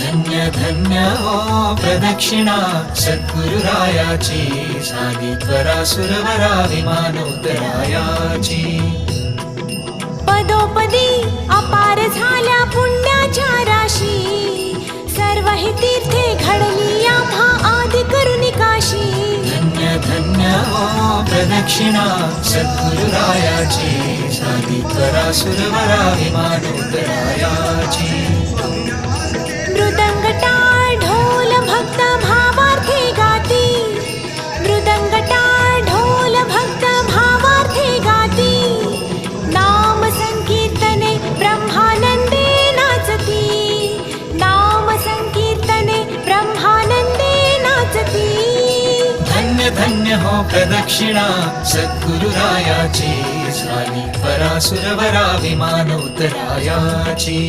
धन्य धन्य हो प्रदक्षिणा सद्गुरुरायाची झाली त्वरा सुरवरा विमानोत्तरायाची पदोपदी अपार झाल्या पुण्याच्या राशी सर्व ही तीर्थे घडली आम्हा आदि करुणी काशी धन्य धन्य हो प्रदक्षिणा सद्गुरुरायाची झाली त्वरा सुरवरा विमानोत्तरायाची मृदंग टाळ ढोल भक्त भावार्थे गाती मृदंग टाळ ढोल भक्त भावार्थे गाती नाम संकीर्तने ब्रह्मानंदे नाचती नाम संकीर्तने ब्रह्मानंदे नाचती धन्य धन्य हो प्रदक्षिणा सद्गुरुरायाची झाली त्वरा सुरवरा विमानोत्तरायाची